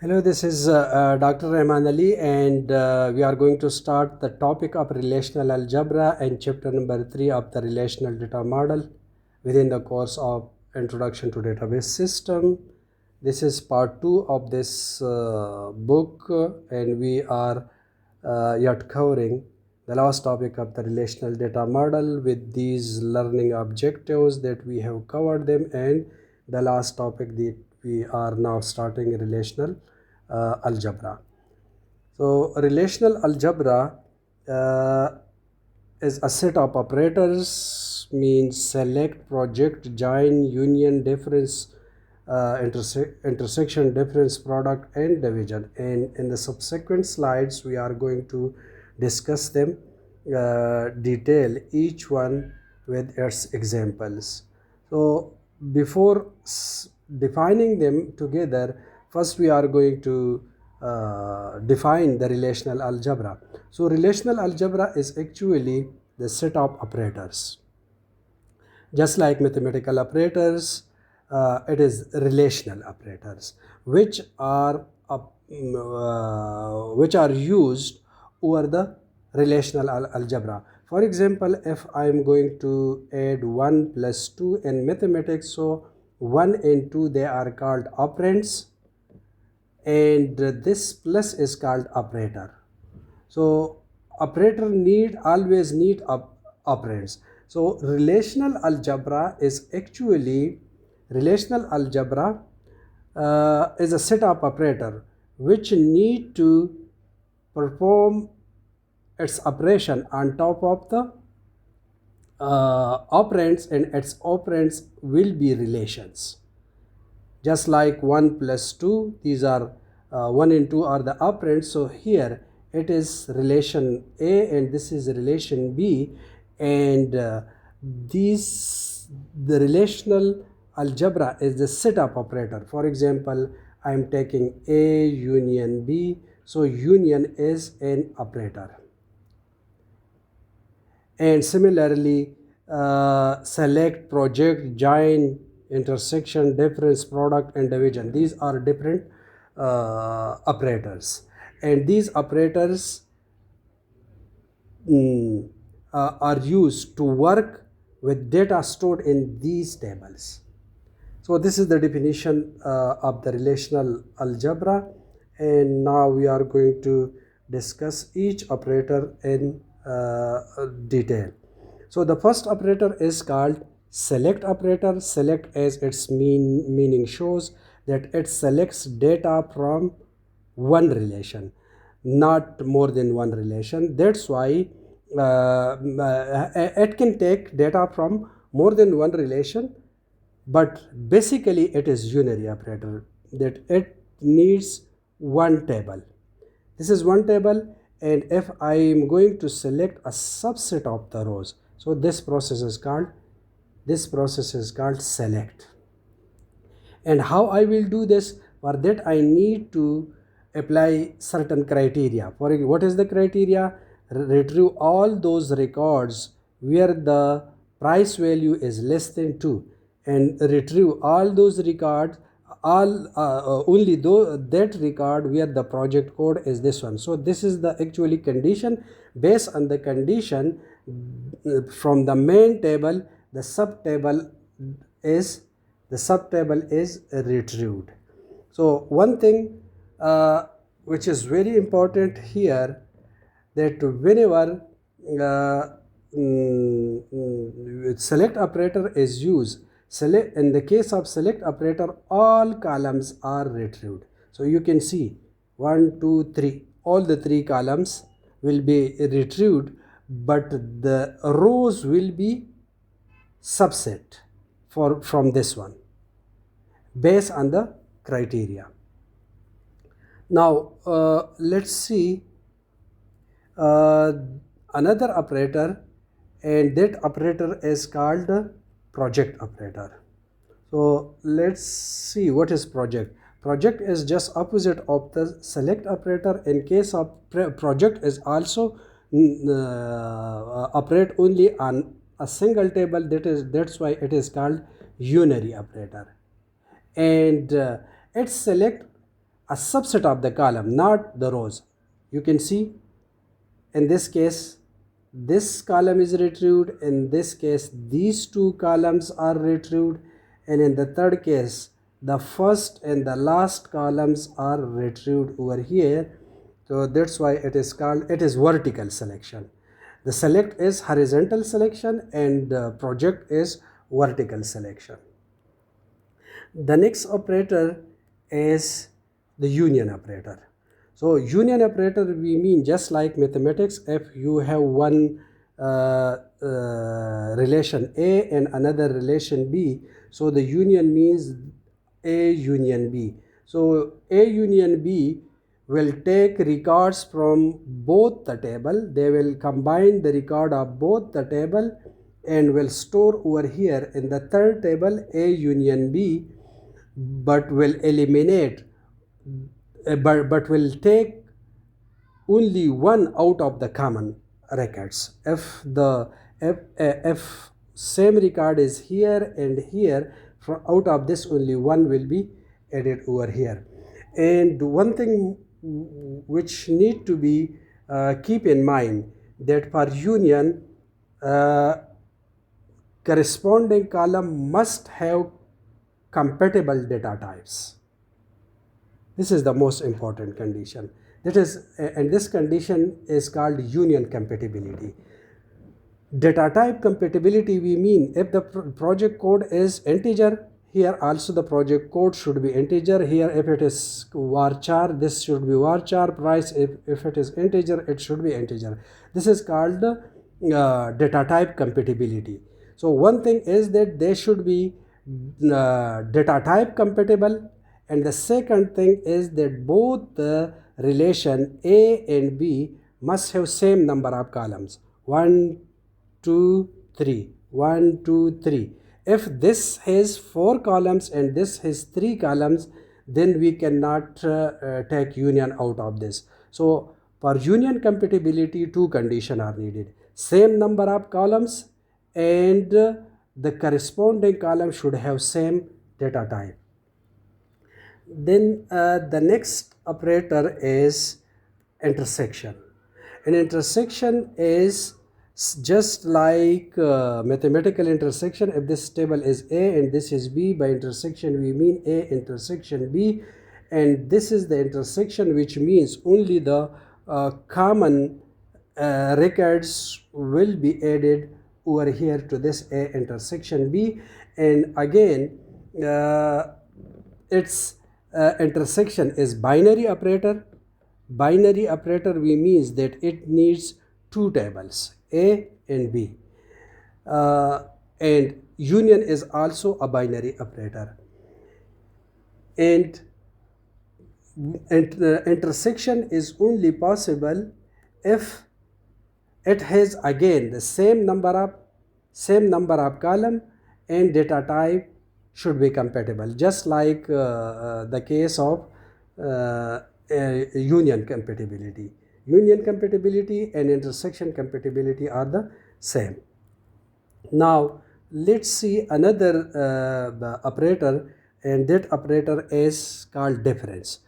Hello, this is Dr. Rahman Ali, and we are going to start the topic of relational algebra and chapter number 3 of the relational data model within the course of Introduction to Database System. This is part 2 of this book, and we are yet covering the last topic of the relational data model with these learning objectives that we have covered them, and the last topic that we are now starting relational algebra. So relational algebra is a set of operators, means select, project, join, union, difference, intersection, difference, product, and division. And in the subsequent slides we are going to discuss them detail each one with its examples. So before defining them together, first we are going to define the relational algebra. So relational algebra is actually the set of operators. Just like mathematical operators, it is relational operators which are used over the relational algebra. For example, if I am going to add 1 plus 2 in mathematics, so 1 and 2, they are called operands, and this plus is called operator. So operator always need operands. So relational algebra is actually is a set of operator which need to perform its operation on top of the operands, and its operands will be relations. Just like 1 plus 2, these are 1 and 2 are the operands. So here it is relation A and this is relation B, and the relational algebra is the setup operator. For example, I am taking A union B, so union is an operator. And similarly, select, project, join, intersection, difference, product, and division. These are different operators, and these operators are used to work with data stored in these tables. So this is the definition of the relational algebra, and now we are going to discuss each operator in detail. So the first operator is called select operator. Select, as its meaning shows, that it selects data from one relation, not more than one relation. That's why it can take data from more than one relation, but basically it is unary operator, that it needs one table. This is one table, and if I am going to select a subset of the rows, so this process is called select. And how I will do this? For that I need to apply certain criteria. For what is the criteria? Retrieve all those records where the price value is less than 2, and retrieve all those records only though that record where the project code is this one. So this is the actually condition. Based on the condition, from the main table, the sub table is retrieved. So one thing which is very important here, that whenever select operator is used, in the case of select operator, all columns are retrieved. So you can see 1, 2, 3, all the 3 columns will be retrieved, but the rows will be subset from this one based on the criteria. Now let's see another operator, and that operator is called project operator. So let's see what is project. Project is just opposite of the select operator. In case of project is also operate only on a single table, that's why it is called unary operator. And it select a subset of the column, not the rows. You can see in this case this column is retrieved, in this case these two columns are retrieved, and in the third case the first and the last columns are retrieved over here. So that's why it is called, it is vertical selection. The select is horizontal selection and project is vertical selection. The next operator is the union operator. So union operator, we mean just like mathematics, if you have one relation A and another relation B, so the union means A union B. So A union B will take records from both the table, they will combine the record of both the table and will store over here in the third table A union B, but will eliminate but will take only one out of the common records. If same record is here and here, from out of this only one will be added over here. And one thing which need to be keep in mind, that for union corresponding column must have compatible data types. This is the most important condition. That is, and this condition is called union compatibility. Data type compatibility, we mean if the project code is integer, here also the project code should be integer. Here if it is varchar, this should be varchar. Price, if it is integer, it should be integer. This is called data type compatibility. So one thing is that they should be data type compatible, and the second thing is that both the relation A and B must have same number of columns, 1 2 3, 1 2 3. If this has 4 columns and this has 3 columns, then we cannot take union out of this. So for union compatibility, two conditions are needed: same number of columns and the corresponding column should have same data type. Then the next operator is intersection. An intersection is just like mathematical intersection. If this table is A and this is B, by intersection we mean A intersection B, and this is the intersection, which means only the common records will be added over here to this A intersection B. And again its intersection is binary operator. Binary operator, we means that it needs two tables, A and B, and union is also a binary operator. And intersection is only possible if it has again the same number of column and data type should be compatible, just like the case of union compatibility. Union compatibility and intersection compatibility are the same. Now let's see another operator, and that operator is called difference.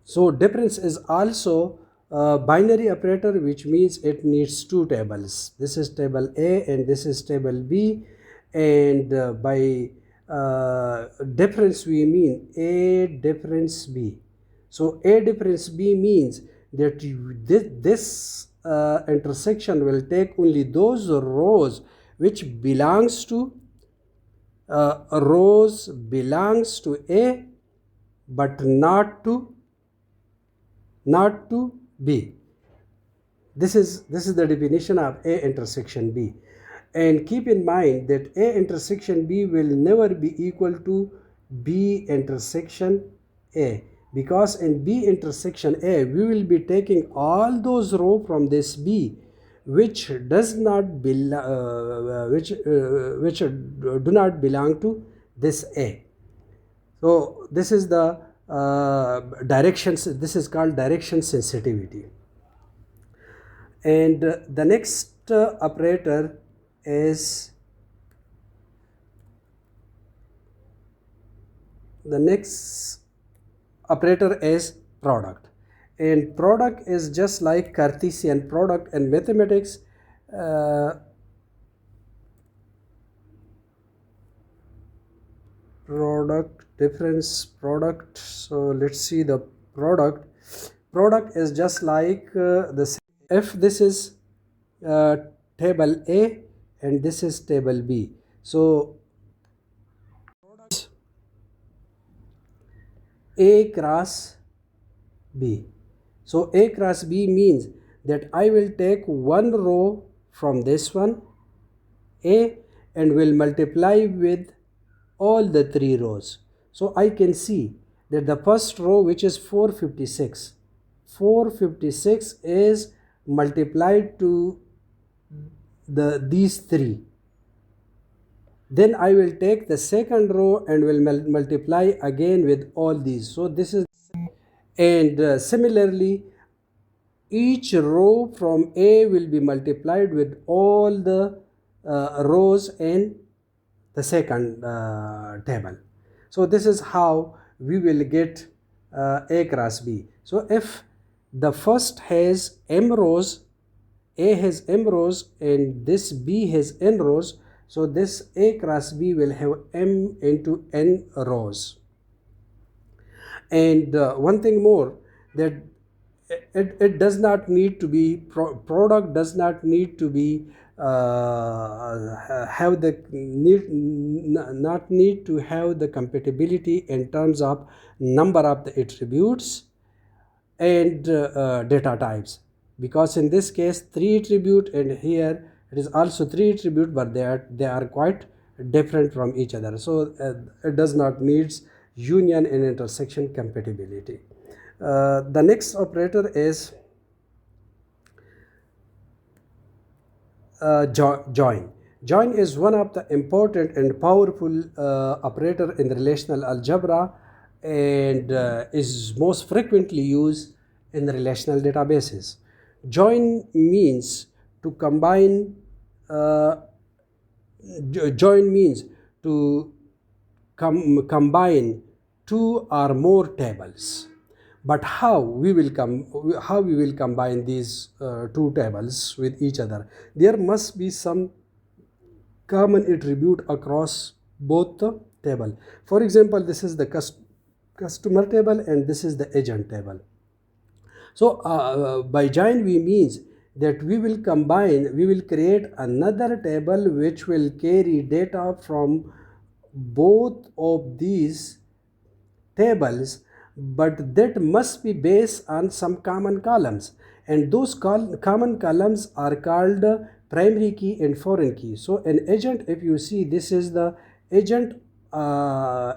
So difference is also a binary operator, which means it needs two tables. This is table A and this is table B, and by difference we mean A difference B. So A difference B means that this intersection will take only those rows which belongs to A but not to B. This is the definition of A intersection B. And keep in mind that A intersection B will never be equal to B intersection A, because in B intersection A we will be taking all those rows from this B which does not which do not belong to this A. So this is the directions. This is called direction sensitivity. And the next operator is operator is product, and product is just like Cartesian product in mathematics. Product difference product, so let's see the product is just like this. If this is uh, table A and this is table B, so A cross B. So A cross B means that I will take one row from this one A and will multiply with all the three rows. So I can see that the first row, which is 456 is multiplied to these three. Then I will take the second row and will multiply again with all these. So this is, and similarly each row from A will be multiplied with all the rows in the second table. So this is how we will get A cross B. So if the first has m rows, A has m rows and this B has n rows, so this A cross B will have m into n rows. And one thing more, that it does not need to be product does not need to be have the not need to have the compatibility in terms of number of the attributes and data types, because in this case 3 attribute and here it is also 3 attribute, but they are quite different from each other. So it does not needs union and intersection compatibility. The next operator is join. Join is one of the important and powerful operator in the relational algebra, and is most frequently used in the relational databases. Join means to combine. Join means to combine two or more tables. But how we will combine these two tables with each other? There must be some common attribute across both the table. For example, this is the customer table and this is the agent table. So by join we means that we will create another table which will carry data from both of these tables, but that must be based on some common columns, and those common columns are called primary key and foreign key. So an agent, if you see, this is the agent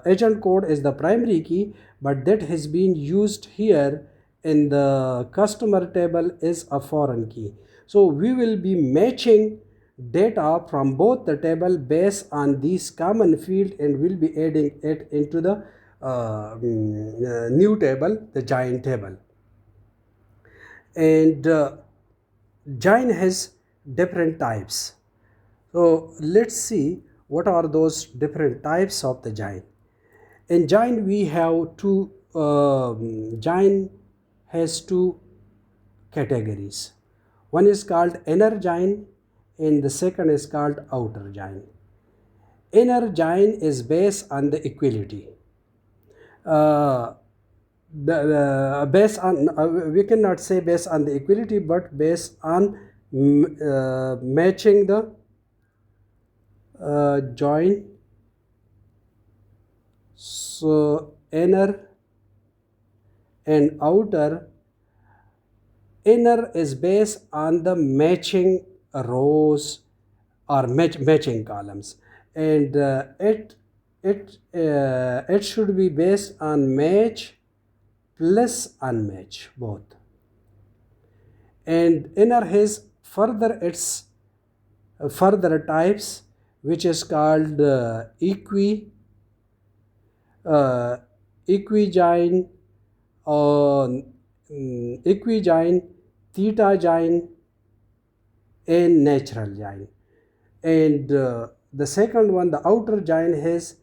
agent code is the primary key, but that has been used here in the customer table is a foreign key. So we will be matching data from both the table based on these common field, and we'll be adding it into the new table, the join table. And join has different types. So let's see what are those different types of the join. In join we have two join has two categories. One is called inner join and the second is called outer join. Inner join is based on the equality. Based on we cannot say based on the equality, but based on matching the join. So inner and outer. Inner is based on the matching rows or matching columns, and it should be based on match plus unmatch both. And inner has further its further types, which is called equijoin or equijoin, theta join, and natural join. And the second one, the outer join, has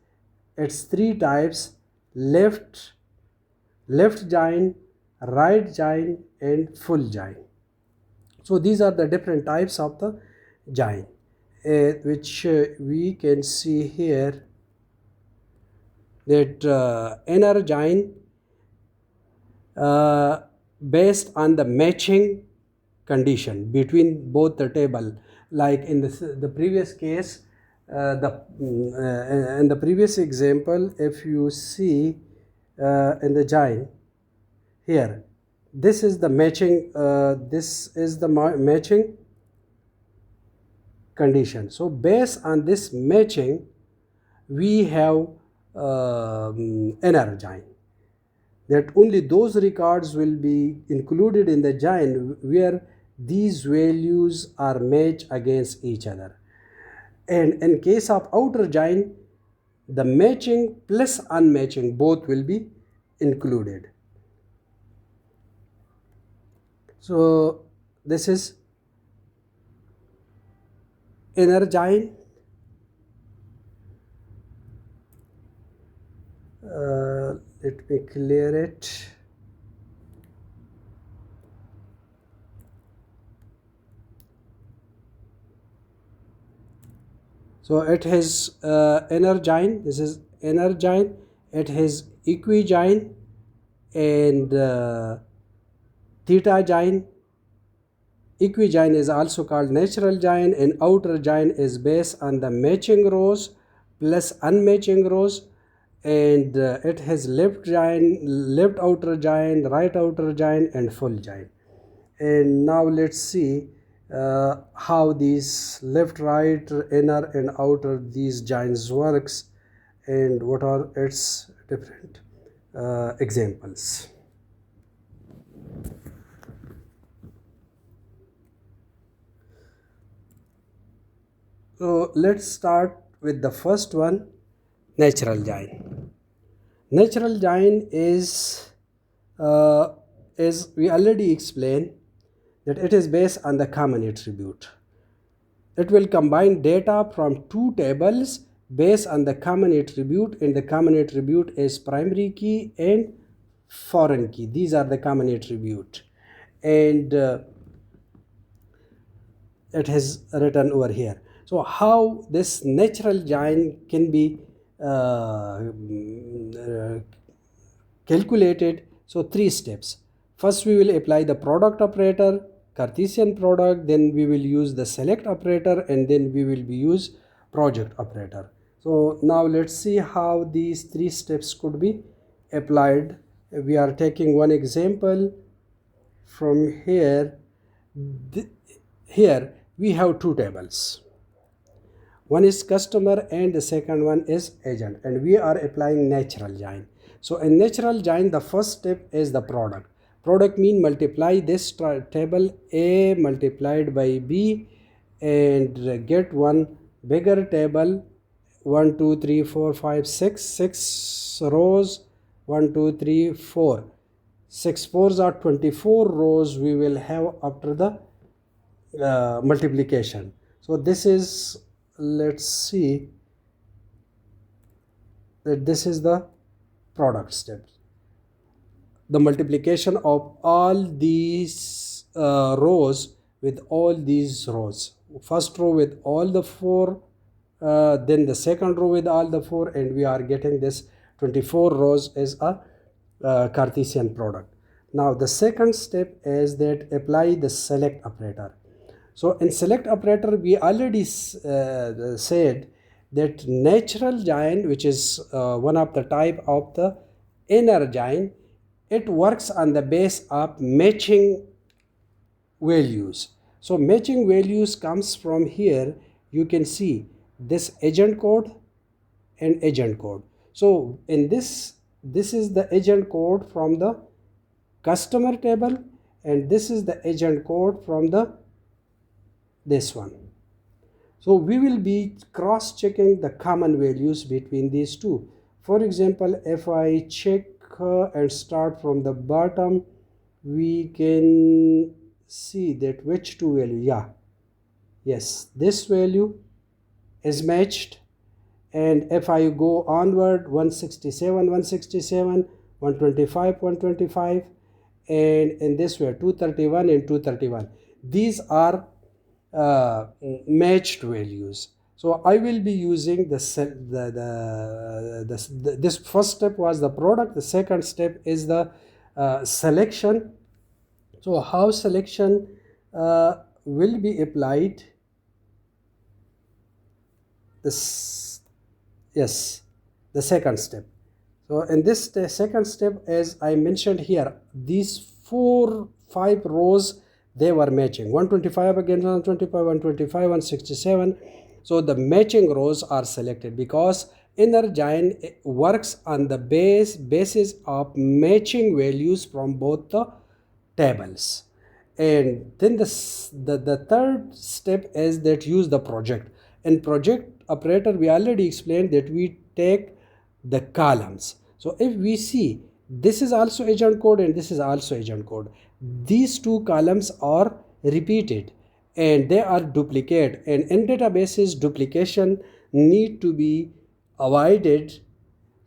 its three types: left, left join, right join, and full join. So these are the different types of the join, which we can see here, that inner join based on the matching condition between both the table. Like in the previous case, in the previous example, if you see in the join here, this is the matching, matching condition. So based on this matching, we have inner join, that only those records will be included in the join where these values are matched against each other. And in case of outer join, the matching plus unmatching both will be included. So this is inner join. Let me clear it. So it has inner join. This is inner join. It has equijoin and theta join. Equijoin is also called natural join, and outer join is based on the matching rows plus unmatching rows, and it has left join, left outer join, right outer join, and full join. And now let's see how these left, right, inner, and outer these joins works, and what are its different examples. So let's start with the first one, natural join. Natural join is we already explained that it is based on the common attribute. It will combine data from two tables based on the common attribute, and the common attribute is primary key and foreign key. These are the common attribute, and it is written over here. So how this natural join can be calculated? So three steps. First we will apply the product operator, Cartesian product, then we will use the select operator, and then we will use project operator. So now let's see how these three steps could be applied. We are taking one example from here. Here we have two tables. One is customer and the second one is agent, and we are applying natural join. So in natural join, the first step is the product. Product mean multiply this table A multiplied by B and get one bigger table. 1 2 3 4 5 6 rows. 1 2 3 4 6 fours are 24 rows we will have after the multiplication. So this is, let's see, that this is the product step, the multiplication of all these rows with all these rows. First row with all the four, then the second row with all the four, and we are getting this 24 rows as a Cartesian product. Now the second step is that apply the select operator. So in select operator, we already said that natural join, which is one of the type of the inner join, it works on the base of matching values. So matching values comes from here. You can see this agent code and agent code. So in this is the agent code from the customer table, and this is the agent code from the this one. So we will be cross-checking the common values between these two. For example, if I check and start from the bottom, we can see that which two value, yes, this value is matched. And if I go onward, 167, 125, 125, and in this way 231 and 231. These are matched values. So I will be using this first step was the product. The second step is the selection. So how selection will be applied? This, yes, the second step. So in this second step, as I mentioned here, these 5 rows, they were matching 125 against 125, 125, 167. So the matching rows are selected because Energine works on the basis of matching values from both the tables. And then the third step is that use the project. In project operator, we already explained that we take the columns. So if we see, this is also agent code and this is also agent code. These two columns are repeated and they are duplicate, and in databases duplication need to be avoided.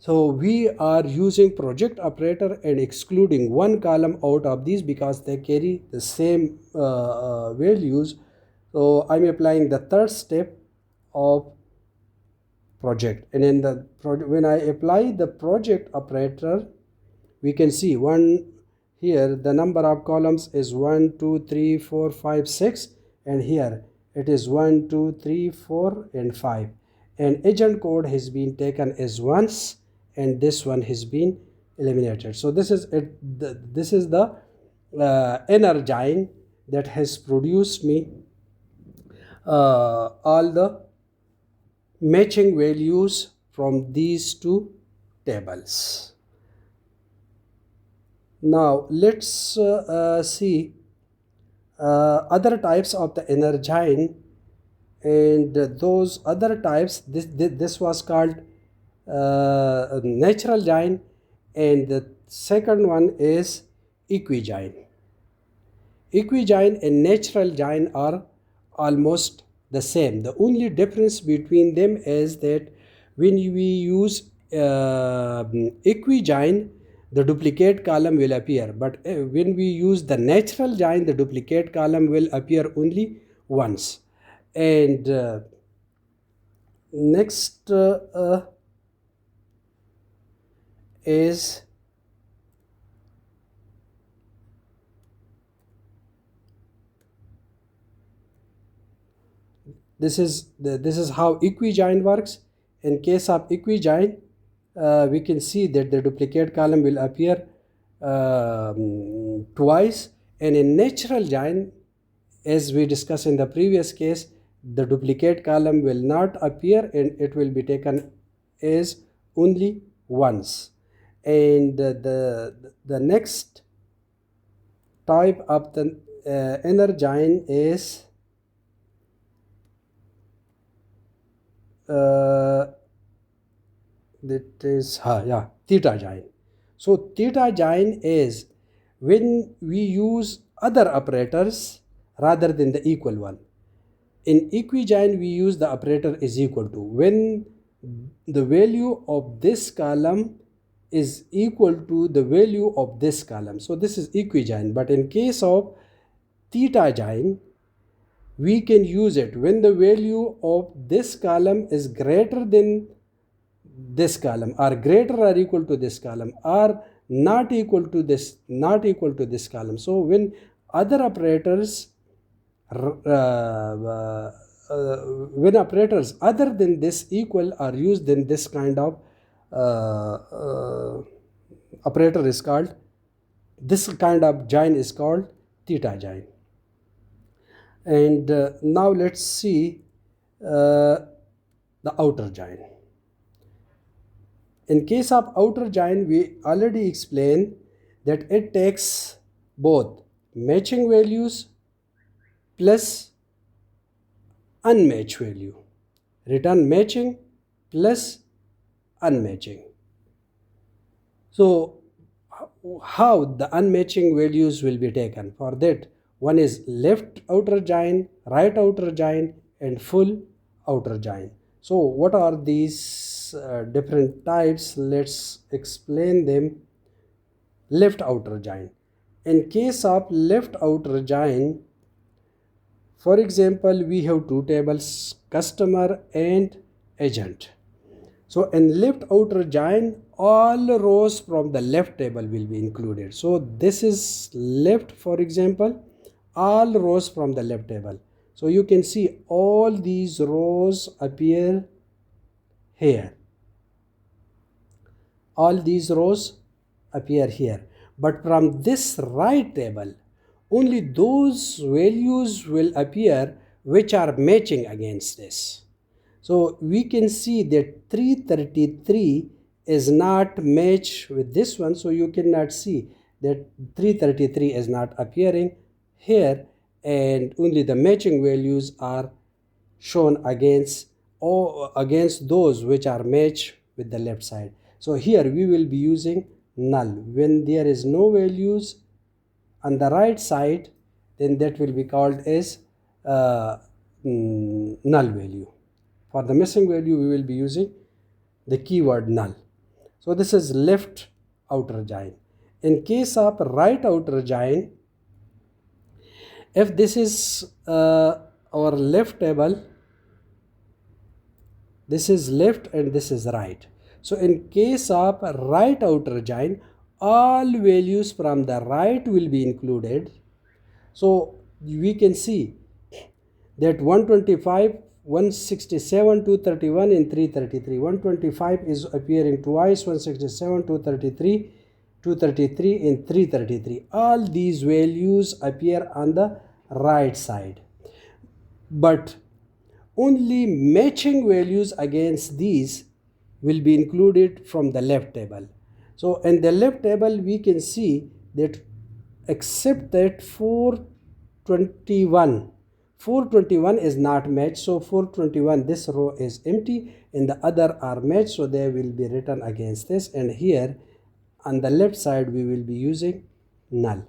So we are using project operator and excluding one column out of these because they carry the same values. So I'm applying the third step of project, and in the when I apply the project operator, we can see one here the number of columns is 1 2 3 4 5 6, and here it is 1 2 3 4 and 5, and agent code has been taken as once and this one has been eliminated. So this is it. This is the Energine that has produced me all the matching values from these two tables. Now let's see other types of the Energine, and those other types, this was called natural gine, and the second one is equigine. Equigine and natural gine are almost the same. The only difference between them is that when we use equigine, the duplicate column will appear, but when we use the natural gine, the duplicate column will appear only once. And next is this is how equigine works. In case of equigine, we can see that the duplicate column will appear twice, and in natural gine, as we discussed in the previous case, the duplicate column will not appear and it will be taken as only once. And the next type of the Energine is theta gine. So theta gine is when we use other operators rather than the equal one. In equigine, we use the operator is equal to when the value of this column is equal to the value of this column. So this is equigine. But in case of theta gine, we can use it when the value of this column is greater than this column, or greater or equal to this column, or not equal to this column. So when other operators when operators other than this equal are used, then this kind of operator is called, this kind of gine is called theta gine. And now let's see the outer gine. In case of outer gine, we already explained that it takes both matching values plus unmatched value, return matching plus unmatching. So how the unmatching values will be taken? For that, one is left outer gine, right outer gine, and full outer gine. So what are these different types? Let's explain them left outer join. In case of left outer join, for example, we have two tables, customer and agent. So in left outer join, all rows from the left table will be included. So this is left, for example, all rows from the left table. So you can see all these rows appear here. All these rows appear here. But from this right table, only those values will appear which are matching against this. So we can see that 333 is not matched with this one. So you cannot see that 333 is not appearing here, and only the matching values are shown against those which are matched with the left side. So here we will be using null. When there is no values on the right side, then that will be called as null value. For the missing value, we will be using the keyword null. So this is left outer join. In case of right outer join, if this is our left table, this is left and this is right. So in case of right outer join, all values from the right will be included. So we can see that 125, 167, 231 and 333. 125 is appearing twice, 167, 233, 233 and 333. All these values appear on the right side. But only matching values against these will be included from the left table. So in the left table, we can see that except that 421 is not matched. So 421, this row is empty and the other are matched, so they will be written against this. And here on the left side, we will be using null.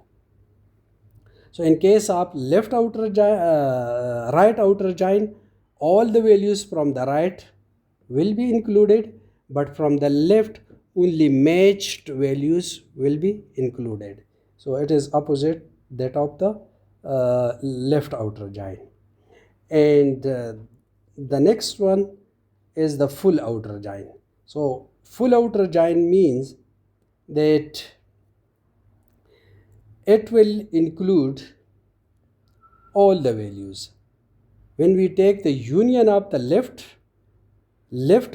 So in case of right outer join, all the values from the right will be included, but from the left, only matched values will be included. So it is opposite that of the left outer join. And the next one is the full outer join. So full outer join means that it will include all the values. When we take the union of the left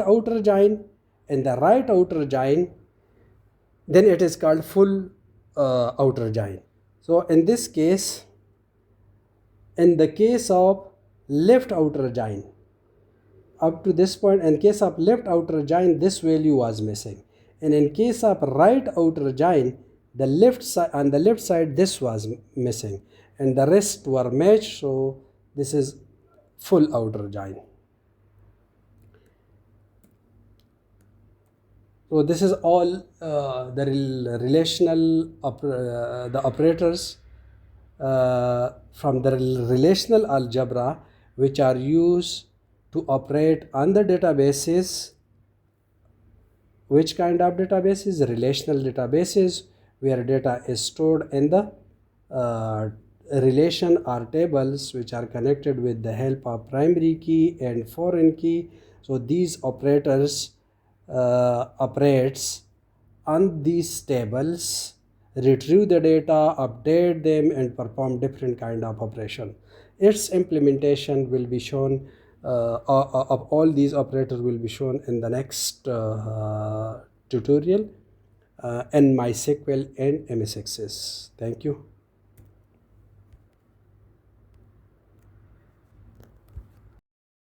outer join and the right outer join, then it is called full outer join. So in this case, in the case of left outer join, up to this point, in case of left outer join, this value was missing. And in case of right outer join, the left side, on the left side, this was missing and the rest were matched. So this is full outer join. So this is all the relational the operators from the relational algebra, which are used to operate on the databases. Which kind of databases? Relational databases, where data is stored in the relation or tables which are connected with the help of primary key and foreign key. So these operators operates on these tables, retrieve the data, update them, and perform different kind of operation. Its implementation will be shown of all these operators will be shown in the next tutorial in MySQL and MS Access. Thank you.